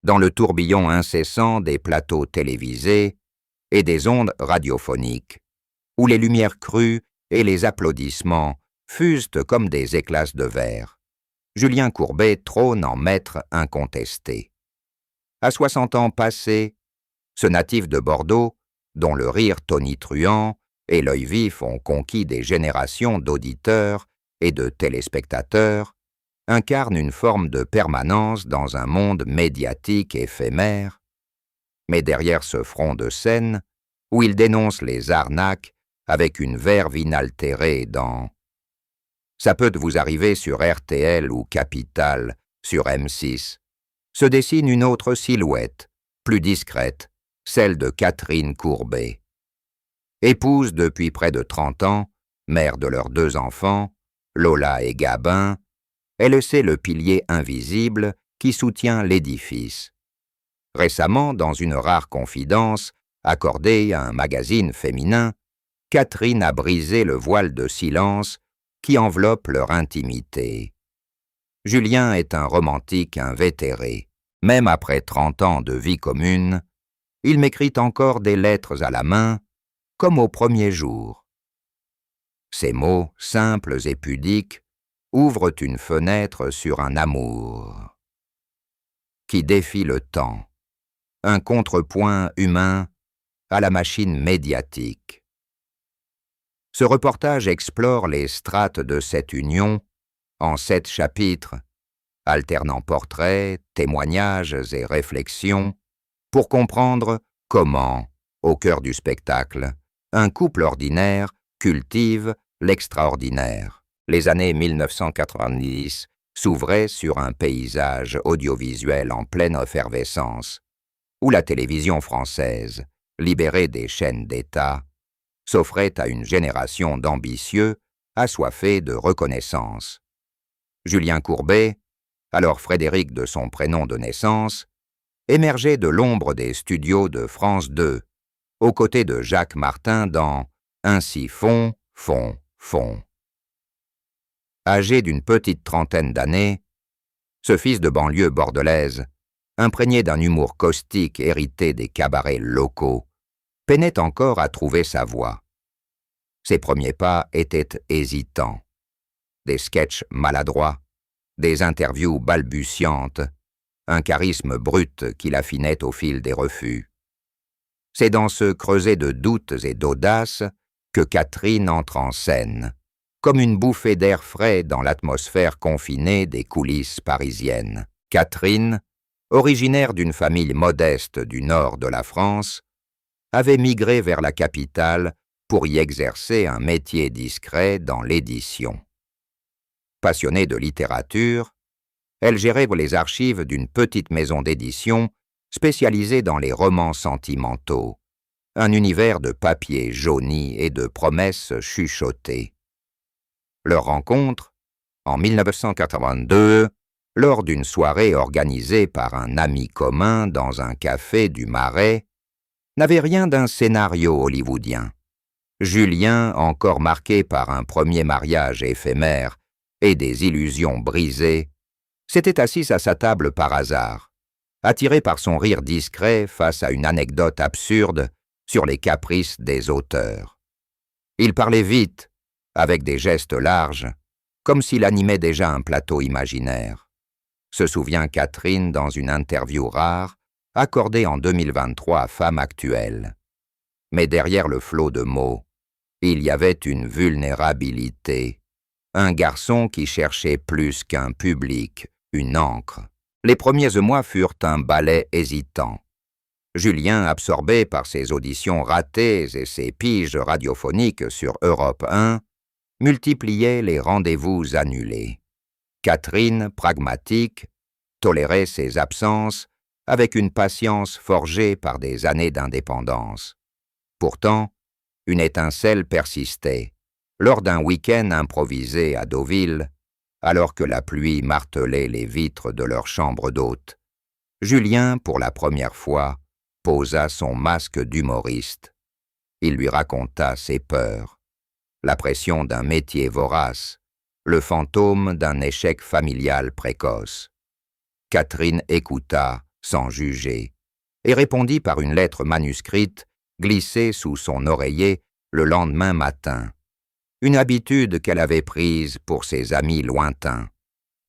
dans le tourbillon incessant des plateaux télévisés et des ondes radiophoniques, où les lumières crues et les applaudissements fusent comme des éclats de verre. Julien Courbet trône en maître incontesté. À 60 ans passés, ce natif de Bordeaux, dont le rire tonitruant et l'œil vif ont conquis des générations d'auditeurs et de téléspectateurs, incarne une forme de permanence dans un monde médiatique éphémère, mais derrière ce front de scène, où il dénonce les arnaques avec une verve inaltérée dans « Ça peut vous arriver sur RTL ou Capital, sur M6 », se dessine une autre silhouette, plus discrète, celle de Catherine Courbet. Épouse depuis près de 30 ans, mère de leurs 2 enfants, Lola et Gabin, elle sait le pilier invisible qui soutient l'édifice. Récemment, dans une rare confidence accordée à un magazine féminin, Catherine a brisé le voile de silence qui enveloppe leur intimité. Julien est un romantique invétéré. Même après 30 ans de vie commune, il m'écrit encore des lettres à la main, comme au premier jour. Ces mots, simples et pudiques, ouvrent une fenêtre sur un amour qui défie le temps, un contrepoint humain à la machine médiatique. Ce reportage explore les strates de cette union en 7 chapitres, alternant portraits, témoignages et réflexions, pour comprendre comment, au cœur du spectacle, un couple ordinaire cultive l'extraordinaire. Les années 1990 s'ouvraient sur un paysage audiovisuel en pleine effervescence, où la télévision française, libérée des chaînes d'État, s'offrait à une génération d'ambitieux assoiffés de reconnaissance. Julien Courbet, alors Frédéric de son prénom de naissance, émergeait de l'ombre des studios de France 2, aux côtés de Jacques Martin dans « Ainsi font, font, font ». Âgé d'une petite trentaine d'années, ce fils de banlieue bordelaise, imprégné d'un humour caustique hérité des cabarets locaux, peinait encore à trouver sa voie. Ses premiers pas étaient hésitants. Des sketchs maladroits, des interviews balbutiantes, un charisme brut qui l'affinait au fil des refus. C'est dans ce creuset de doutes et d'audace que Catherine entre en scène, comme une bouffée d'air frais dans l'atmosphère confinée des coulisses parisiennes. Catherine, originaire d'une famille modeste du nord de la France, avait migré vers la capitale pour y exercer un métier discret dans l'édition. Passionnée de littérature, elle gérait les archives d'une petite maison d'édition spécialisée dans les romans sentimentaux, un univers de papier jauni et de promesses chuchotées. Leur rencontre, en 1982, lors d'une soirée organisée par un ami commun dans un café du Marais, n'avait rien d'un scénario hollywoodien. Julien, encore marqué par un premier mariage éphémère et des illusions brisées, s'était assis à sa table par hasard, attiré par son rire discret face à une anecdote absurde sur les caprices des auteurs. Il parlait vite, avec des gestes larges, comme s'il animait déjà un plateau imaginaire. Se souvient Catherine dans une interview rare, accordée en 2023 à Femme Actuelle. Mais derrière le flot de mots, il y avait une vulnérabilité, un garçon qui cherchait plus qu'un public, une encre. Les premiers mois furent un ballet hésitant. Julien, absorbé par ses auditions ratées et ses piges radiophoniques sur Europe 1, multipliait les rendez-vous annulés. Catherine, pragmatique, tolérait ses absences avec une patience forgée par des années d'indépendance. Pourtant, une étincelle persistait, lors d'un week-end improvisé à Deauville, alors que la pluie martelait les vitres de leur chambre d'hôte. Julien, pour la première fois, posa son masque d'humoriste. Il lui raconta ses peurs, la pression d'un métier vorace, le fantôme d'un échec familial précoce. Catherine écouta, sans juger, et répondit par une lettre manuscrite glissée sous son oreiller le lendemain matin. Une habitude qu'elle avait prise pour ses amis lointains.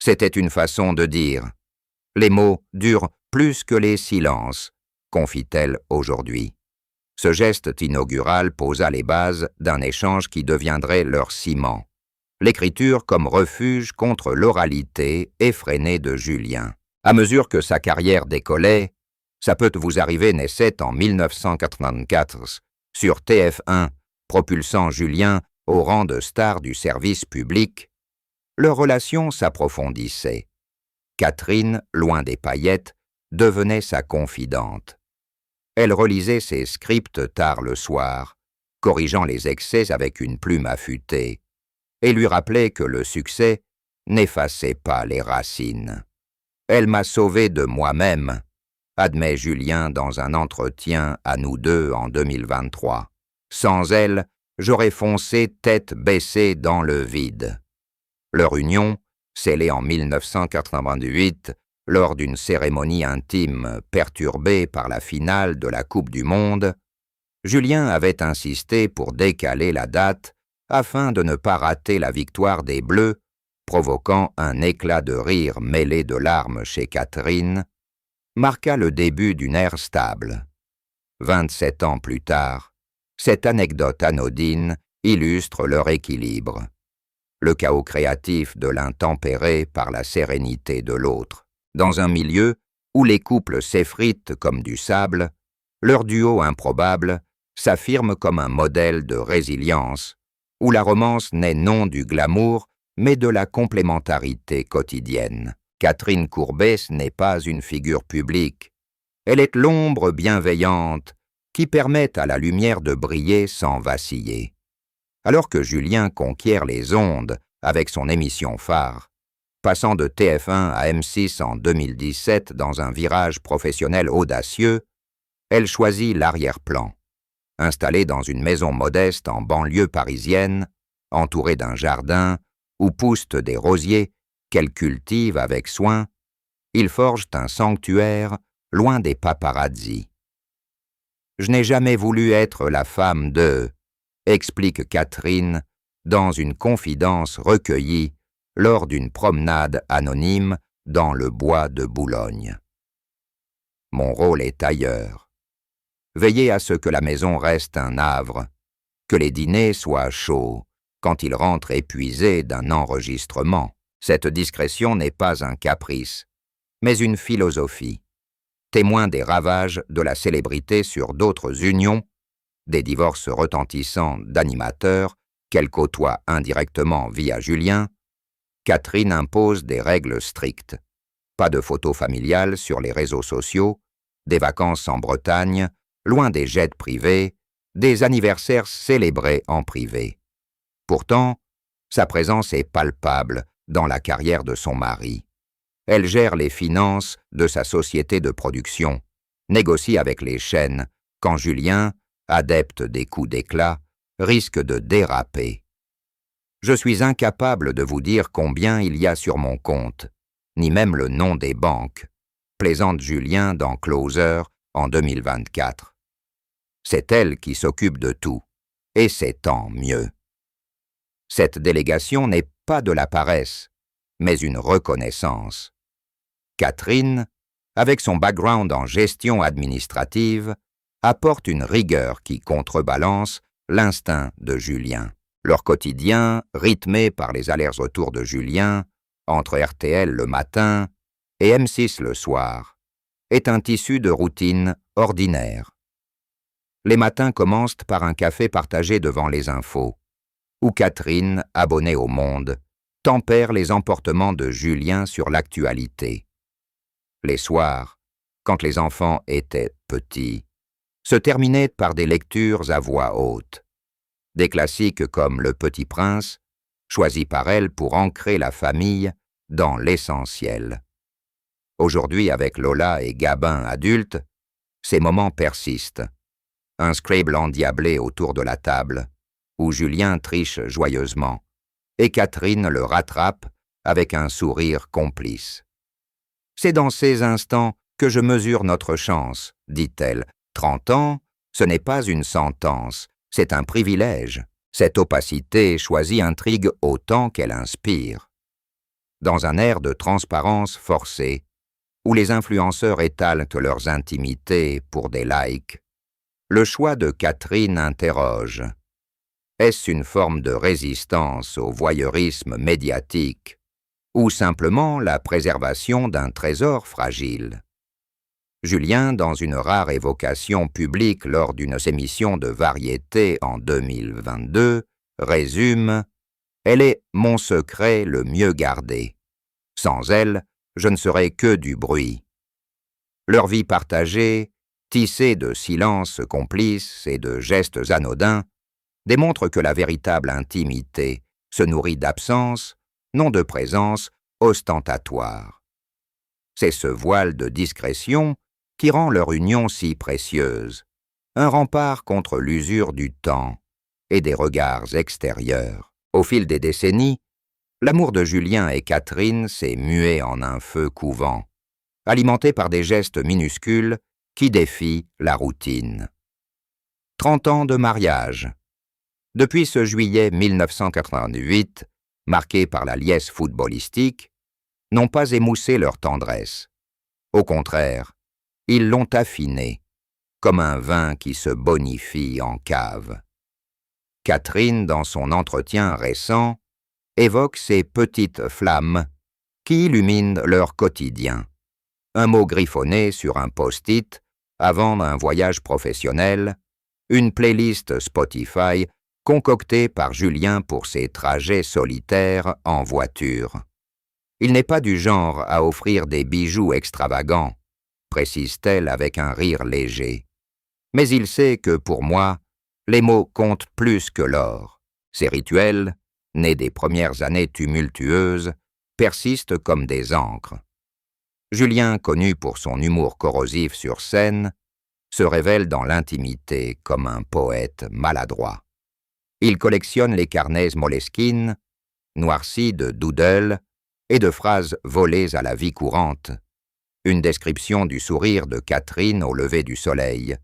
C'était une façon de dire « Les mots durent plus que les silences », confie-t-elle aujourd'hui. Ce geste inaugural posa les bases d'un échange qui deviendrait leur ciment. L'écriture comme refuge contre l'oralité effrénée de Julien. À mesure que sa carrière décollait, Ça peut vous arriver naissait en 1984 sur TF1, propulsant Julien au rang de star du service public. Leur relation s'approfondissait. Catherine, loin des paillettes, devenait sa confidente. Elle relisait ses scripts tard le soir, corrigeant les excès avec une plume affûtée, et lui rappelait que le succès n'effaçait pas les racines. « Elle m'a sauvé de moi-même », admet Julien dans un entretien à nous deux en 2023. « Sans elle, j'aurais foncé tête baissée dans le vide. » Leur union, scellée en 1988, lors d'une cérémonie intime perturbée par la finale de la Coupe du Monde, Julien avait insisté pour décaler la date afin de ne pas rater la victoire des Bleus, provoquant un éclat de rire mêlé de larmes chez Catherine, marqua le début d'une ère stable. 27 ans plus tard, cette anecdote anodine illustre leur équilibre. Le chaos créatif de l'un tempéré par la sérénité de l'autre. Dans un milieu où les couples s'effritent comme du sable, leur duo improbable s'affirme comme un modèle de résilience, où la romance n'est non du glamour, mais de la complémentarité quotidienne. Catherine Courbet n'est pas une figure publique. Elle est l'ombre bienveillante qui permet à la lumière de briller sans vaciller. Alors que Julien conquiert les ondes avec son émission phare, passant de TF1 à M6 en 2017 dans un virage professionnel audacieux, elle choisit l'arrière-plan. Installée dans une maison modeste en banlieue parisienne, entourée d'un jardin où poussent des rosiers qu'elle cultive avec soin, ils forgent un sanctuaire loin des paparazzis. « Je n'ai jamais voulu être la femme de », explique Catherine dans une confidence recueillie lors d'une promenade anonyme dans le bois de Boulogne. « Mon rôle est ailleurs. Veiller à ce que la maison reste un havre, que les dîners soient chauds quand il rentre épuisé d'un enregistrement. Cette discrétion n'est pas un caprice, mais une philosophie, témoin des ravages de la célébrité sur d'autres unions, des divorces retentissants d'animateurs qu'elle côtoie indirectement via Julien. Catherine impose des règles strictes. Pas de photos familiales sur les réseaux sociaux, des vacances en Bretagne, loin des jets privés, des anniversaires célébrés en privé. Pourtant, sa présence est palpable dans la carrière de son mari. Elle gère les finances de sa société de production, négocie avec les chaînes quand Julien, adepte des coups d'éclat, risque de déraper. « Je suis incapable de vous dire combien il y a sur mon compte, ni même le nom des banques », plaisante Julien dans Closer en 2024. C'est elle qui s'occupe de tout, et c'est tant mieux. Cette délégation n'est pas de la paresse, mais une reconnaissance. Catherine, avec son background en gestion administrative, apporte une rigueur qui contrebalance l'instinct de Julien. Leur quotidien, rythmé par les allers-retours de Julien, entre RTL le matin et M6 le soir, est un tissu de routine ordinaire. Les matins commencent par un café partagé devant les infos, où Catherine, abonnée au Monde, tempère les emportements de Julien sur l'actualité. Les soirs, quand les enfants étaient petits, se terminaient par des lectures à voix haute. Des classiques comme Le Petit Prince, choisis par elle pour ancrer la famille dans l'essentiel. Aujourd'hui, avec Lola et Gabin adultes, ces moments persistent. Un Scrabble endiablé autour de la table, où Julien triche joyeusement, et Catherine le rattrape avec un sourire complice. C'est dans ces instants que je mesure notre chance, dit-elle. 30 ans, ce n'est pas une sentence, c'est un privilège. Cette opacité choisie intrigue autant qu'elle inspire. Dans un air de transparence forcée, où les influenceurs étalent leurs intimités pour des likes, le choix de Catherine interroge. Est-ce une forme de résistance au voyeurisme médiatique ou simplement la préservation d'un trésor fragile? Julien, dans une rare évocation publique lors d'une émission de variété en 2022, résume « Elle est mon secret le mieux gardé. Sans elle, je ne serais que du bruit. » Leur vie partagée, tissée de silences complices et de gestes anodins, démontre que la véritable intimité se nourrit d'absence, non de présence ostentatoire. C'est ce voile de discrétion qui rend leur union si précieuse, un rempart contre l'usure du temps et des regards extérieurs. Au fil des décennies, l'amour de Julien et Catherine s'est mué en un feu couvant, alimenté par des gestes minuscules qui défient la routine. 30 ans de mariage. Depuis ce juillet 1988, marqué par la liesse footballistique, n'ont pas émoussé leur tendresse. Au contraire, ils l'ont affinée, comme un vin qui se bonifie en cave. Catherine, dans son entretien récent, évoque ces petites flammes qui illuminent leur quotidien. Un mot griffonné sur un post-it avant un voyage professionnel, une playlist Spotify concoctée par Julien pour ses trajets solitaires en voiture. Il n'est pas du genre à offrir des bijoux extravagants, précise-t-elle avec un rire léger. Mais il sait que pour moi, les mots comptent plus que l'or. Ces rituels, nés des premières années tumultueuses, persistent comme des encres. Julien, connu pour son humour corrosif sur scène, se révèle dans l'intimité comme un poète maladroit. Il collectionne les carnets Moleskine, noircis de doodles et de phrases volées à la vie courante. Une description du sourire de Catherine au lever du soleil,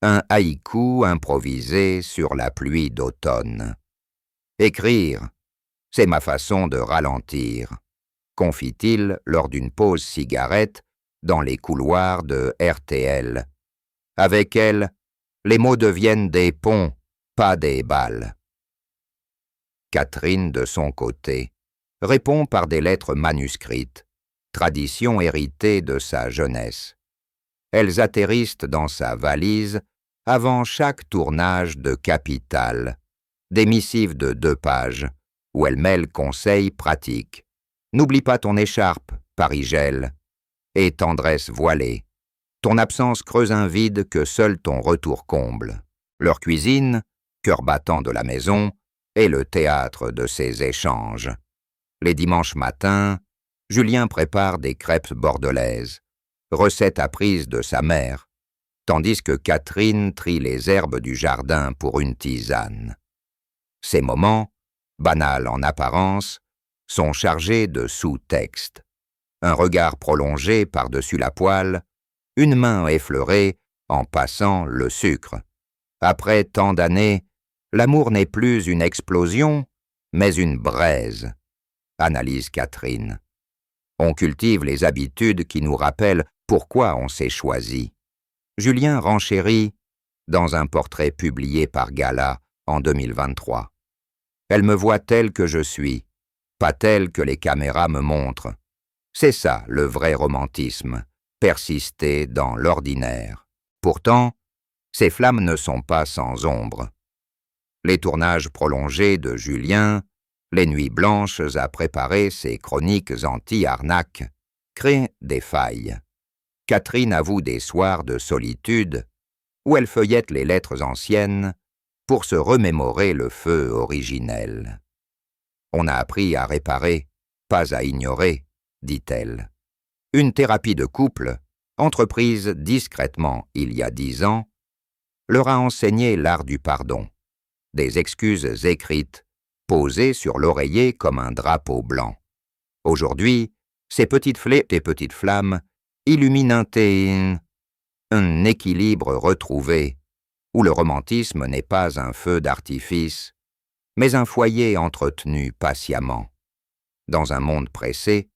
un haïku improvisé sur la pluie d'automne. Écrire, c'est ma façon de ralentir, confie-t-il lors d'une pause cigarette dans les couloirs de RTL. Avec elle, les mots deviennent des ponts, pas des balles. Catherine, de son côté, répond par des lettres manuscrites, tradition héritée de sa jeunesse. Elles atterrissent dans sa valise avant chaque tournage de Capital, des missives de 2 pages, où elle mêle conseils pratiques. N'oublie pas ton écharpe, Paris-Gel, et tendresse voilée. Ton absence creuse un vide que seul ton retour comble. Leur cuisine, cœur battant de la maison, est le théâtre de ces échanges. Les dimanches matins, Julien prépare des crêpes bordelaises, recette apprise de sa mère, tandis que Catherine trie les herbes du jardin pour une tisane. Ces moments, banals en apparence, sont chargés de sous-textes. Un regard prolongé par-dessus la poêle, une main effleurée en passant le sucre. Après tant d'années, l'amour n'est plus une explosion, mais une braise, analyse Catherine. On cultive les habitudes qui nous rappellent pourquoi on s'est choisi. Julien renchérit dans un portrait publié par Gala en 2023. Elle me voit telle que je suis, pas telle que les caméras me montrent. C'est ça le vrai romantisme, persister dans l'ordinaire. Pourtant, ces flammes ne sont pas sans ombre. Les tournages prolongés de Julien, les nuits blanches à préparer ses chroniques anti-arnaque, créent des failles. Catherine avoue des soirs de solitude où elle feuillette les lettres anciennes pour se remémorer le feu originel. On a appris à réparer, pas à ignorer, dit-elle. Une thérapie de couple, entreprise discrètement il y a 10 ans, leur a enseigné l'art du pardon, des excuses écrites, posées sur l'oreiller comme un drapeau blanc. Aujourd'hui, ces petites flèches et petites flammes illuminante, un équilibre retrouvé, où le romantisme n'est pas un feu d'artifice, mais un foyer entretenu patiemment. Dans un monde pressé,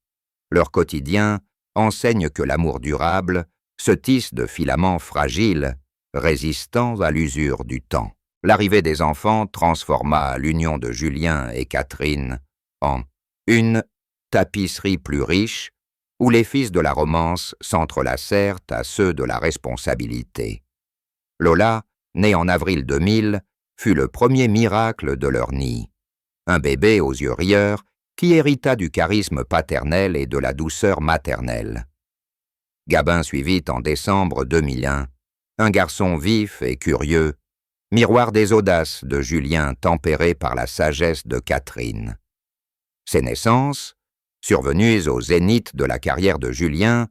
leur quotidien enseigne que l'amour durable se tisse de filaments fragiles, résistants à l'usure du temps. L'arrivée des enfants transforma l'union de Julien et Catherine en une tapisserie plus riche, où les fils de la romance s'entrelacèrent à ceux de la responsabilité. Lola, née en avril 2000, fut le premier miracle de leur nid. Un bébé aux yeux rieurs qui hérita du charisme paternel et de la douceur maternelle. Gabin suivit en décembre 2001, un garçon vif et curieux, miroir des audaces de Julien tempéré par la sagesse de Catherine. Ces naissances, survenues au zénith de la carrière de Julien,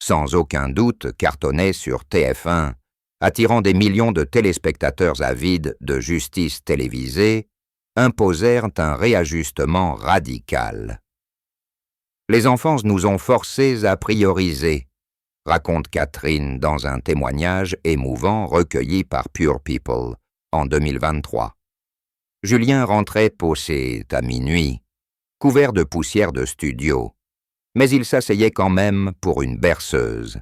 sans aucun doute cartonnaient sur TF1, attirant des millions de téléspectateurs avides de justice télévisée, imposèrent un réajustement radical. Les enfants nous ont forcés à prioriser, raconte Catherine dans un témoignage émouvant recueilli par Pure People en 2023. Julien rentrait posé à minuit, couvert de poussière de studio, mais il s'asseyait quand même pour une berceuse.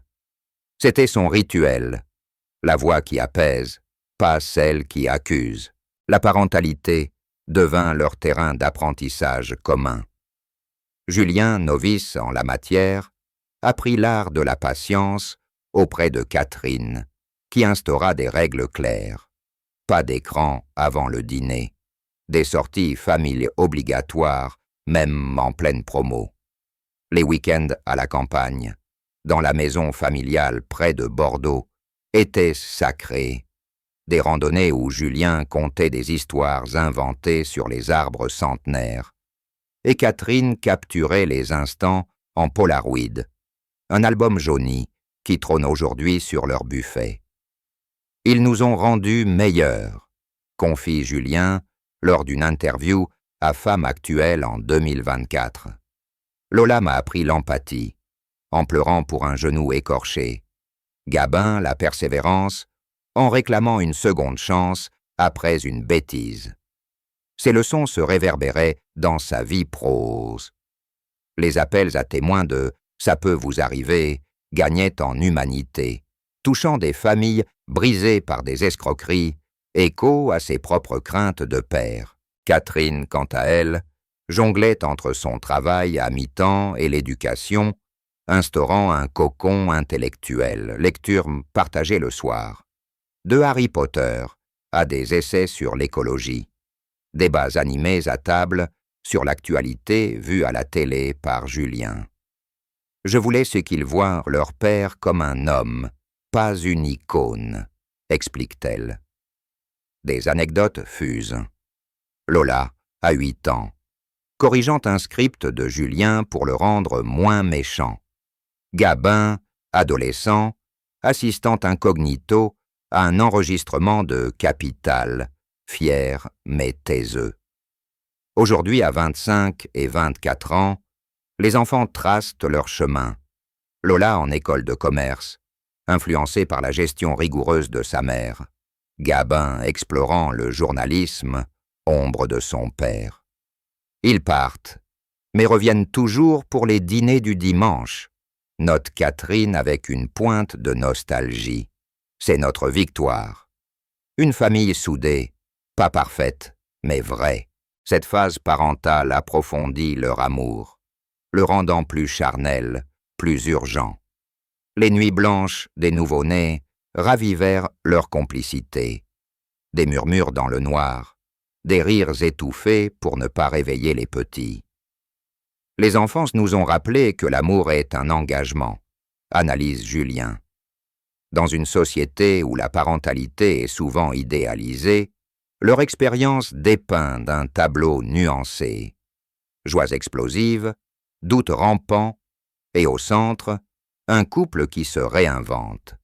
C'était son rituel, la voix qui apaise, pas celle qui accuse. La parentalité devint leur terrain d'apprentissage commun. Julien, novice en la matière, apprit l'art de la patience auprès de Catherine, qui instaura des règles claires. Pas d'écran avant le dîner, des sorties famille obligatoires, même en pleine promo. Les week-ends à la campagne, dans la maison familiale près de Bordeaux, étaient sacrés. Des randonnées où Julien contait des histoires inventées sur les arbres centenaires. Et Catherine capturait les instants en Polaroid, un album jauni qui trône aujourd'hui sur leur buffet. Ils nous ont rendus meilleurs, confie Julien lors d'une interview à Femme Actuelle en 2024. Lola m'a appris l'empathie, en pleurant pour un genou écorché. Gabin, la persévérance, en réclamant une seconde chance après une bêtise. Ces leçons se réverbéraient dans sa vie prose. Les appels à témoins de « ça peut vous arriver » gagnaient en humanité, touchant des familles brisées par des escroqueries, écho à ses propres craintes de père. Catherine, quant à elle, jonglait entre son travail à mi-temps et l'éducation, instaurant un cocon intellectuel, lecture partagée le soir. De Harry Potter à des essais sur l'écologie, débats animés à table sur l'actualité vue à la télé par Julien. Je voulais ce qu'ils voient leur père comme un homme, pas une icône, explique-t-elle. Des anecdotes fusent. Lola, à 8 ans, corrigeant un script de Julien pour le rendre moins méchant. Gabin, adolescent, assistant incognito à un enregistrement de Capital, fier mais taiseux. Aujourd'hui, à 25 et 24 ans, les enfants tracent leur chemin. Lola en école de commerce, influencée par la gestion rigoureuse de sa mère. Gabin explorant le journalisme, ombre de son père. Ils partent, mais reviennent toujours pour les dîners du dimanche, note Catherine avec une pointe de nostalgie. C'est notre victoire. Une famille soudée, pas parfaite, mais vraie. Cette phase parentale approfondit leur amour, le rendant plus charnel, plus urgent. Les nuits blanches des nouveau-nés ravivèrent leur complicité. Des murmures dans le noir, des rires étouffés pour ne pas réveiller les petits. Les enfants nous ont rappelé que l'amour est un engagement, analyse Julien. Dans une société où la parentalité est souvent idéalisée, leur expérience dépeint d'un tableau nuancé. Joies explosives, doutes rampants, et au centre, un couple qui se réinvente.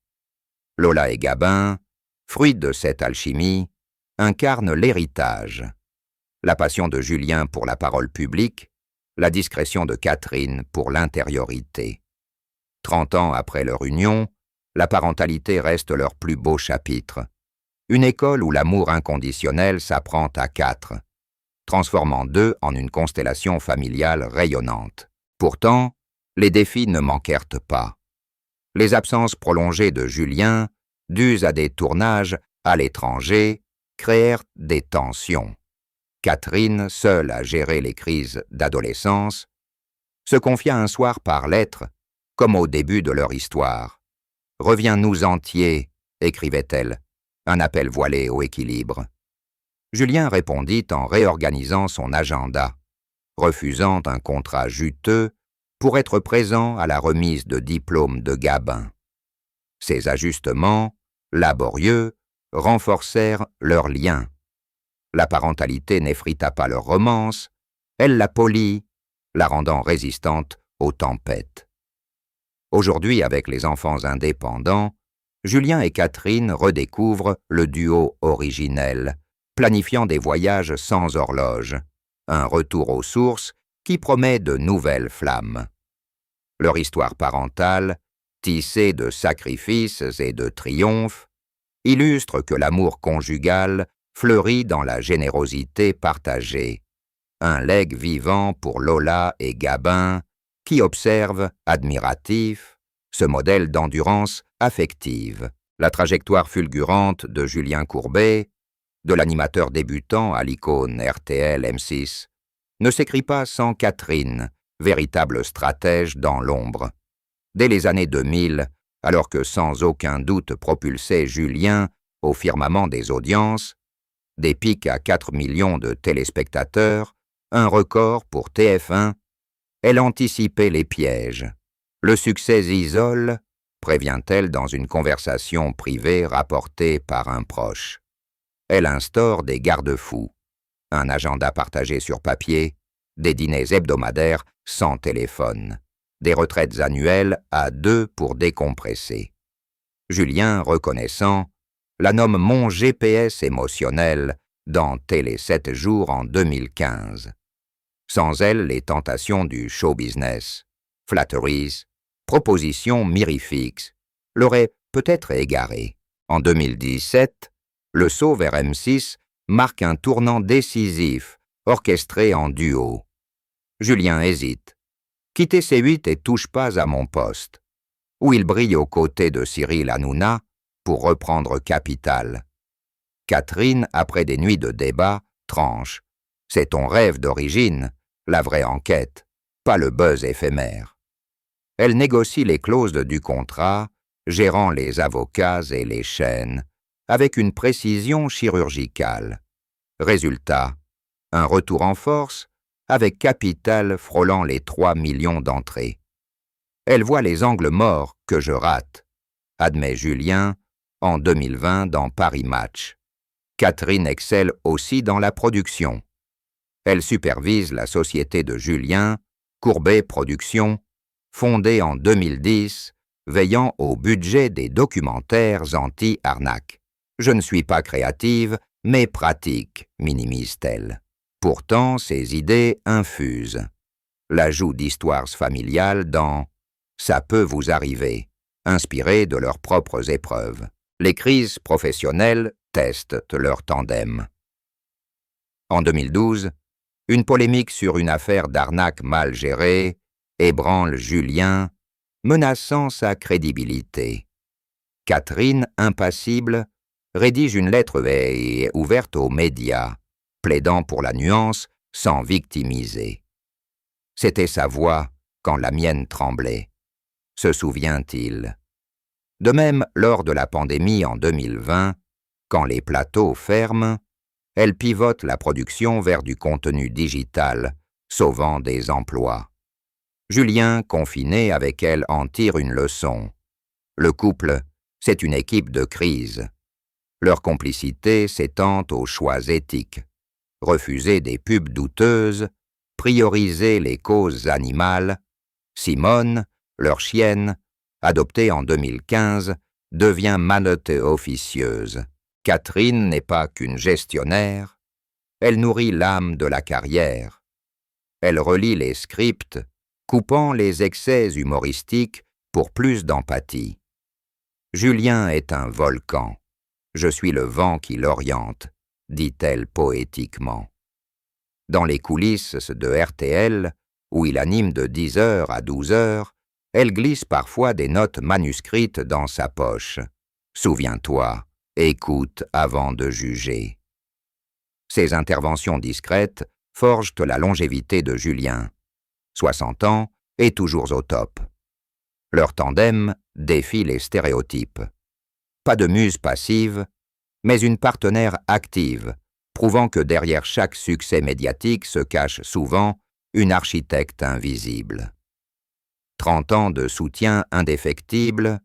Lola et Gabin, fruits de cette alchimie, incarnent l'héritage. La passion de Julien pour la parole publique, la discrétion de Catherine pour l'intériorité. 30 ans après leur union, la parentalité reste leur plus beau chapitre. Une école où l'amour inconditionnel s'apprend à 4, transformant 2 en une constellation familiale rayonnante. Pourtant, les défis ne manquèrent pas. Les absences prolongées de Julien, dues à des tournages à l'étranger, créèrent des tensions. Catherine, seule à gérer les crises d'adolescence, se confia un soir par lettre, comme au début de leur histoire. « Reviens-nous entier », écrivait-elle, un appel voilé au équilibre. Julien répondit en réorganisant son agenda, refusant un contrat juteux pour être présent à la remise de diplôme de Gabin. Ces ajustements, laborieux, renforcèrent leur lien. La parentalité n'effrita pas leur romance, elle la polit, la rendant résistante aux tempêtes. Aujourd'hui, avec les enfants indépendants, Julien et Catherine redécouvrent le duo originel, planifiant des voyages sans horloge, un retour aux sources qui promet de nouvelles flammes. Leur histoire parentale, tissée de sacrifices et de triomphes, illustre que l'amour conjugal fleurit dans la générosité partagée, un legs vivant pour Lola et Gabin, qui observent, admiratifs, ce modèle d'endurance affective. La trajectoire fulgurante de Julien Courbet, de l'animateur débutant à l'icône RTL M6, ne s'écrit pas sans Catherine, véritable stratège dans l'ombre. Dès les années 2000, alors que sans aucun doute propulsait Julien au firmament des audiences, des pics à 4 millions de téléspectateurs, un record pour TF1, elle anticipait les pièges. Le succès isole, prévient-elle dans une conversation privée rapportée par un proche. Elle instaure des garde-fous, un agenda partagé sur papier, des dîners hebdomadaires sans téléphone, des retraites annuelles à 2 pour décompresser. Julien, reconnaissant, la nomme mon GPS émotionnel dans Télé 7 jours en 2015. Sans elle, les tentations du show business, flatteries, propositions mirifiques, l'auraient peut-être égaré. En 2017, le saut vers M6 marque un tournant décisif, orchestré en duo. Julien hésite. Quitter C8 et touche pas à mon poste, où il brille aux côtés de Cyril Hanouna pour reprendre Capital. Catherine, après des nuits de débat, tranche. C'est ton rêve d'origine, la vraie enquête, pas le buzz éphémère. Elle négocie les clauses du contrat, gérant les avocats et les chaînes, avec une précision chirurgicale. Résultat, un retour en force, avec Capital frôlant les 3 millions d'entrées. Elle voit les angles morts que je rate, admet Julien, en 2020 dans Paris Match. Catherine excelle aussi dans la production. Elle supervise la société de Julien, Courbet Productions, fondée en 2010, veillant au budget des documentaires anti-arnaque. Je ne suis pas créative, mais pratique, minimise-t-elle. Pourtant, ses idées infusent. L'ajout d'histoires familiales dans « Ça peut vous arriver », inspiré de leurs propres épreuves. Les crises professionnelles testent leur tandem. En 2012, une polémique sur une affaire d'arnaque mal gérée ébranle Julien, menaçant sa crédibilité. Catherine, impassible, rédige une lettre ouverte aux médias, plaidant pour la nuance sans victimiser. C'était sa voix quand la mienne tremblait, se souvient-il. De même, lors de la pandémie en 2020, quand les plateaux ferment, elle pivote la production vers du contenu digital, sauvant des emplois. Julien, confiné avec elle, en tire une leçon. Le couple, c'est une équipe de crise. Leur complicité s'étend aux choix éthiques. Refuser des pubs douteuses, prioriser les causes animales. Simone, leur chienne, adoptée en 2015, devient manette officieuse. Catherine n'est pas qu'une gestionnaire, elle nourrit l'âme de la carrière. Elle relit les scripts, coupant les excès humoristiques pour plus d'empathie. Julien est un volcan. Je suis le vent qui l'oriente, dit-elle poétiquement. Dans les coulisses de RTL, où il anime de 10h à 12h, elle glisse parfois des notes manuscrites dans sa poche. Souviens-toi, écoute avant de juger. Ces interventions discrètes forgent la longévité de Julien. 60 ans et toujours au top. Leur tandem défie les stéréotypes. Pas de muse passive, mais une partenaire active, prouvant que derrière chaque succès médiatique se cache souvent une architecte invisible. 30 ans de soutien indéfectible,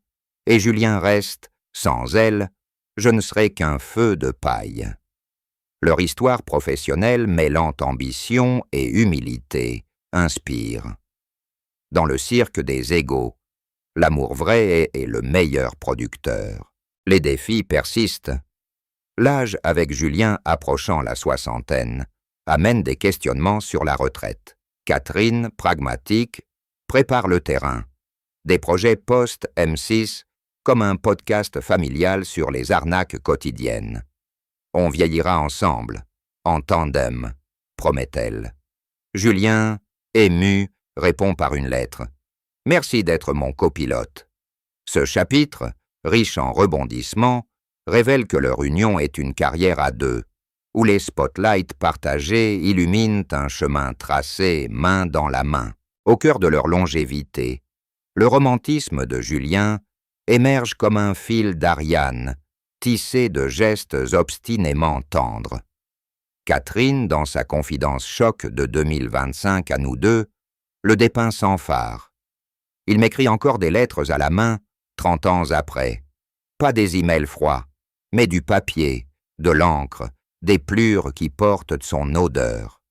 et Julien reste, sans elle, je ne serais qu'un feu de paille. Leur histoire professionnelle mêlant ambition et humilité inspire. Dans le cirque des égaux, l'amour vrai est le meilleur producteur. Les défis persistent. L'âge avec Julien approchant la soixantaine amène des questionnements sur la retraite. Catherine, pragmatique, prépare le terrain. Des projets post-M6 comme un podcast familial sur les arnaques quotidiennes. On vieillira ensemble, en tandem, promet-elle. Julien, ému, répond par une lettre. Merci d'être mon copilote. Ce chapitre, riche en rebondissements, révèle que leur union est une carrière à deux, où les spotlights partagés illuminent un chemin tracé main dans la main. Au cœur de leur longévité, le romantisme de Julien émerge comme un fil d'Ariane, tissé de gestes obstinément tendres. Catherine, dans sa confidence choc de 2025 à nous deux, le dépeint sans phare. Il m'écrit encore des lettres à la main, 30 ans après. Pas des emails froids, mais du papier, de l'encre, des plures qui portent son odeur.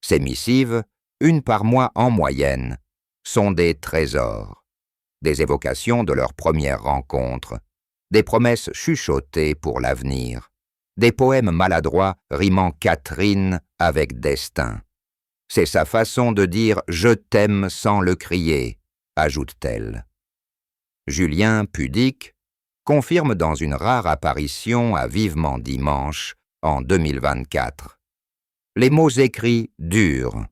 Ces missives, une par mois en moyenne, sont des trésors, des évocations de leur première rencontre, des promesses chuchotées pour l'avenir, des poèmes maladroits rimant Catherine avec destin. C'est sa façon de dire « je t'aime » sans le crier, ajoute-t-elle. Julien, pudique, confirme dans une rare apparition à Vivement Dimanche en 2024. Les mots écrits durent.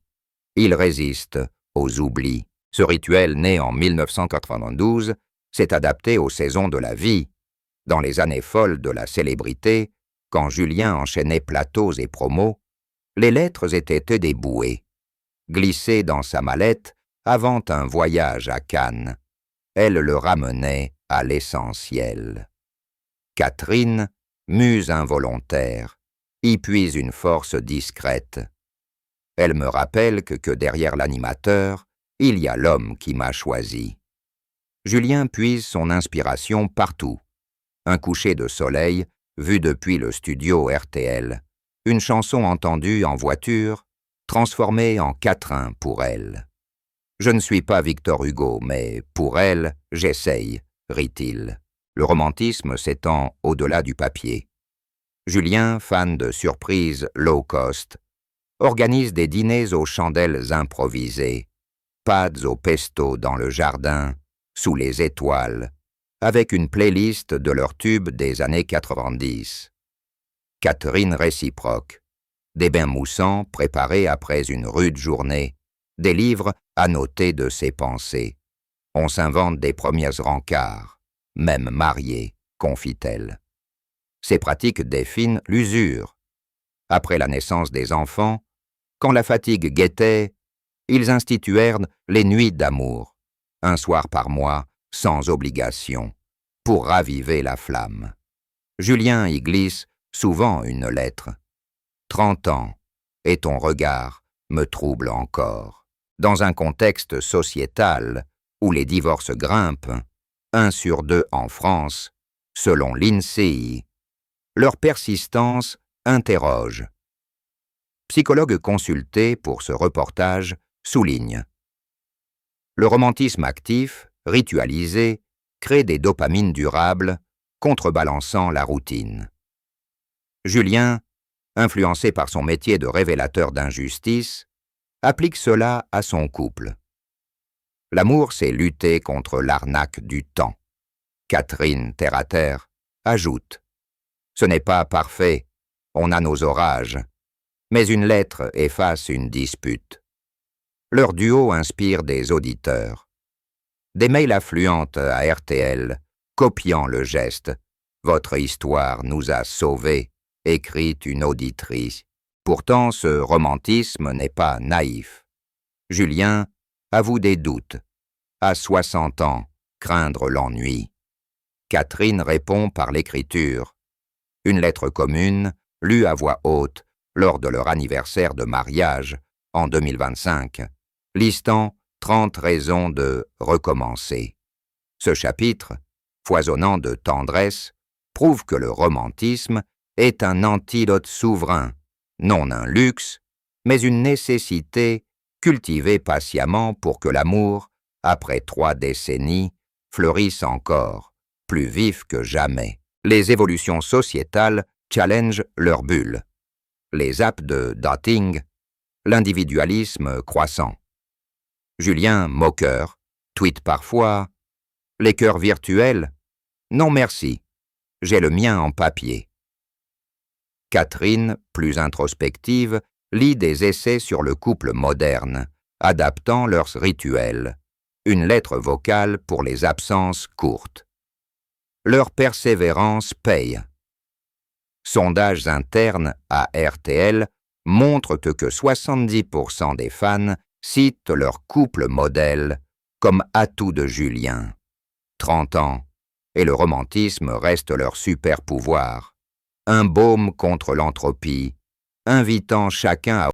Ils résistent aux oublis. Ce rituel, né en 1992, s'est adapté aux saisons de la vie. Dans les années folles de la célébrité, quand Julien enchaînait plateaux et promos, les lettres étaient des bouées. Glissées dans sa mallette avant un voyage à Cannes, elle le ramenait à l'essentiel. Catherine, muse involontaire, y puise une force discrète. Elle me rappelle que derrière l'animateur, il y a l'homme qui m'a choisi. Julien puise son inspiration partout. Un coucher de soleil, vu depuis le studio RTL. Une chanson entendue en voiture, transformée en quatrain pour elle. Je ne suis pas Victor Hugo, mais pour elle, j'essaye, rit-il. Le romantisme s'étend au-delà du papier. Julien, fan de surprises low cost, organise des dîners aux chandelles improvisées, pads au pesto dans le jardin, sous les étoiles, avec une playlist de leurs tubes des années 90. Catherine réciproque, des bains moussants préparés après une rude journée, des livres annotés de ses pensées. On s'invente des premiers rencarts, même mariés, confie-t-elle. Ces pratiques définent l'usure. Après la naissance des enfants, quand la fatigue guettait, ils instituèrent les nuits d'amour, un soir par mois, sans obligation, pour raviver la flamme. Julien y glisse souvent une lettre. 30 ans, et ton regard me trouble encore. Dans un contexte sociétal où les divorces grimpent, 1 sur 2 en France, selon l'INSEE, leur persistance interroge. Psychologue consulté pour ce reportage souligne. Le romantisme actif, ritualisé, crée des dopamines durables, contrebalançant la routine. Julien, influencé par son métier de révélateur d'injustice, applique cela à son couple. L'amour, c'est lutter contre l'arnaque du temps. Catherine, terre à terre, ajoute « Ce n'est pas parfait, on a nos orages, mais une lettre efface une dispute. » Leur duo inspire des auditeurs. Des mails affluentent à RTL, copiant le geste « Votre histoire nous a sauvés », écrit une auditrice. Pourtant, ce romantisme n'est pas naïf. Julien avoue des doutes. À 60 ans, craindre l'ennui. Catherine répond par l'écriture. Une lettre commune, lue à voix haute lors de leur anniversaire de mariage en 2025, listant 30 raisons de recommencer. Ce chapitre, foisonnant de tendresse, prouve que le romantisme est un antidote souverain, non un luxe, mais une nécessité cultivée patiemment pour que l'amour, après 3 décennies, fleurisse encore, plus vif que jamais. Les évolutions sociétales challengent leur bulle. Les apps de dating, l'individualisme croissant. Julien, moqueur, tweet parfois « Les cœurs virtuels ? Non merci, j'ai le mien en papier. » Catherine, plus introspective, lit des essais sur le couple moderne, adaptant leurs rituels. Une lettre vocale pour les absences courtes. Leur persévérance paye. Sondages internes à RTL montrent que 70% des fans citent leur couple modèle comme atout de Julien. 30 ans, et le romantisme reste leur super pouvoir. Un baume contre l'entropie, invitant chacun à